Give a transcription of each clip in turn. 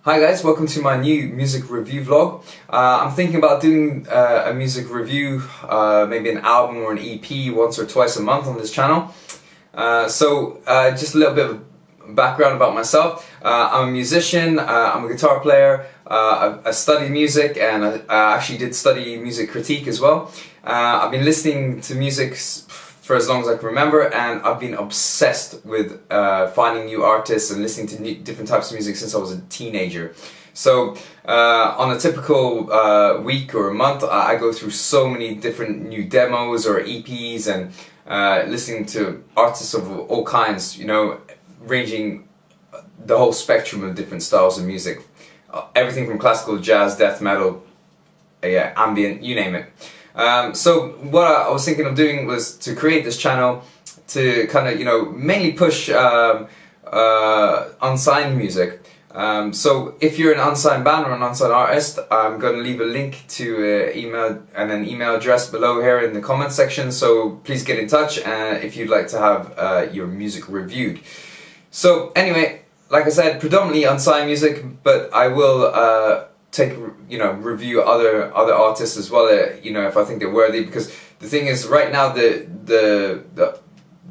Hi guys, welcome to my new music review vlog. I'm thinking about doing a music review, maybe an album or an EP once or twice a month on this channel. Just a little bit of background about myself. I'm a musician, I'm a guitar player, I study music, and I actually did study music critique as well. I've been listening to music for as long as I can remember, and I've been obsessed with finding new artists and listening to different types of music since I was a teenager. So on a typical week or a month, I go through so many different new demos or EPs and listening to artists of all kinds, you know, ranging the whole spectrum of different styles of music. Everything from classical, jazz, death metal, ambient, you name it. So what I was thinking of doing was to create this channel to kind of, you know, mainly push unsigned music. So if you're an unsigned band or an unsigned artist, I'm going to leave a link to email and an email address below here in the comment section, so please get in touch if you'd like to have your music reviewed. So anyway, like I said, predominantly unsigned music, but I will review other artists as well, you know, if I think they're worthy, because the thing is, right now the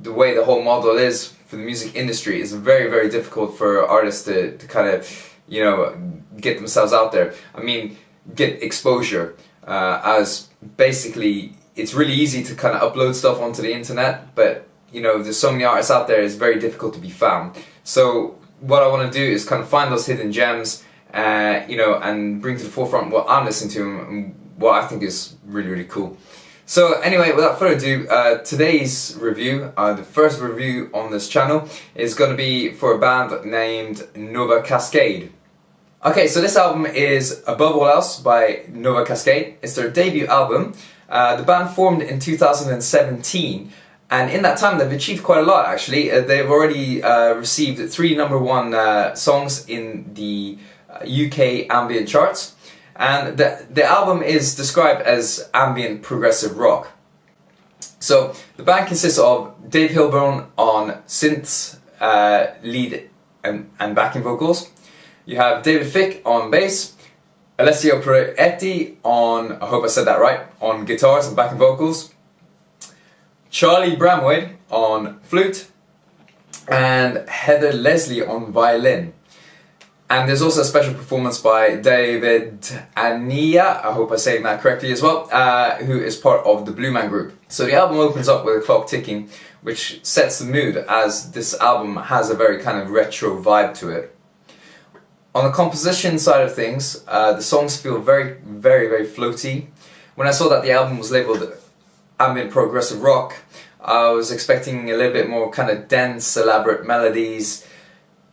way the whole model is for the music industry is very, very difficult for artists to kind of, you know, get themselves out there. I mean, get exposure, as basically it's really easy to kind of upload stuff onto the internet, but you know, there's so many artists out there, it's very difficult to be found. So what I want to do is kind of find those hidden gems, you know, and bring to the forefront what I'm listening to and what I think is really, really cool. So anyway, without further ado, today's review, the first review on this channel, is going to be for a band named Nova Cascade. Okay, so this album is Above All Else by Nova Cascade. It's their debut album. The band formed in 2017. And in that time, they've achieved quite a lot, actually. They've already received 3 #1 songs in the UK ambient charts. And the album is described as ambient progressive rock. So the band consists of Dave Hilburn on synths, lead and backing vocals. You have David Fick on bass, Alessio Proietti on, I hope I said that right, on guitars and backing vocals, Charlie Bramwade on flute, and Heather Leslie on violin. And there's also a special performance by David Ania, I hope I'm saying that correctly as well, who is part of the Blue Man Group. So the album opens up with a clock ticking, which sets the mood, as this album has a very kind of retro vibe to it. On the composition side of things, the songs feel very, very, very floaty. When I saw that the album was labelled ambient progressive rock, I was expecting a little bit more kind of dense, elaborate melodies,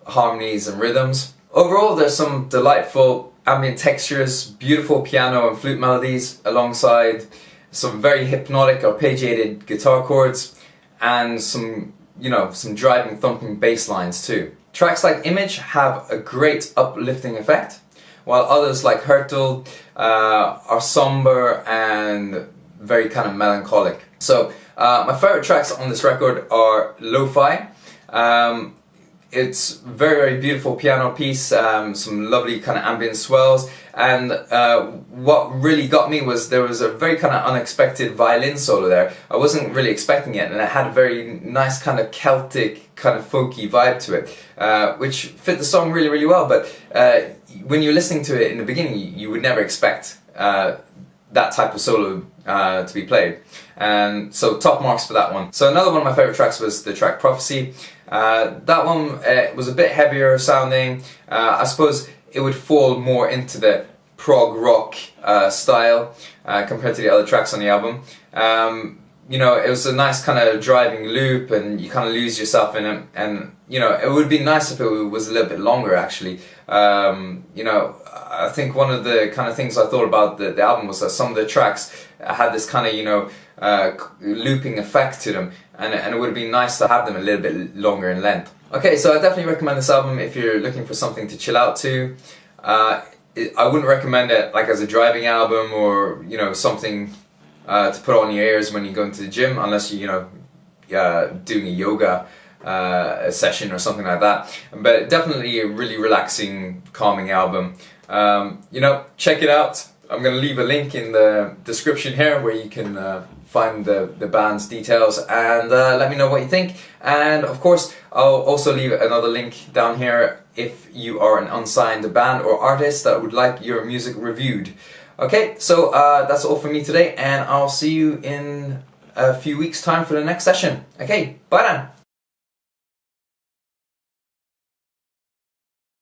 harmonies and rhythms. Overall, there's some delightful ambient textures, beautiful piano and flute melodies, alongside some very hypnotic arpeggiated guitar chords and some, you know, some driving, thumping bass lines too. Tracks like Image have a great uplifting effect, while others like Hurtle are somber and very kind of melancholic. So my favorite tracks on this record are Lo-Fi. It's very, very beautiful piano piece, some lovely kind of ambient swells, and what really got me was there was a very kind of unexpected violin solo there. I wasn't really expecting it, and it had a very nice kind of Celtic, kind of folky vibe to it, which fit the song really, really well. But when you're listening to it in the beginning, you would never expect that type of solo to be played, and so top marks for that one. So another one of my favourite tracks was the track Prophecy. That one was a bit heavier sounding. I suppose it would fall more into the prog rock style compared to the other tracks on the album. You know, it was a nice kind of driving loop, and you kind of lose yourself in it, and you know, it would be nice if it was a little bit longer, actually. You know, I think one of the kind of things I thought about the album was that some of the tracks had this kind of, you know, looping effect to them, and it would have been nice to have them a little bit longer in length. Okay, so I definitely recommend this album if you're looking for something to chill out to. I wouldn't recommend it like as a driving album, or you know, something to put on your ears when you go into the gym, unless you know, doing a yoga session or something like that. But definitely a really relaxing, calming album. You know, check it out. I'm gonna leave a link in the description here where you can find the band's details, and let me know what you think. And of course, I'll also leave another link down here if you are an unsigned band or artist that would like your music reviewed. Okay, so that's all for me today, and I'll see you in a few weeks' time for the next session. Okay, bye now.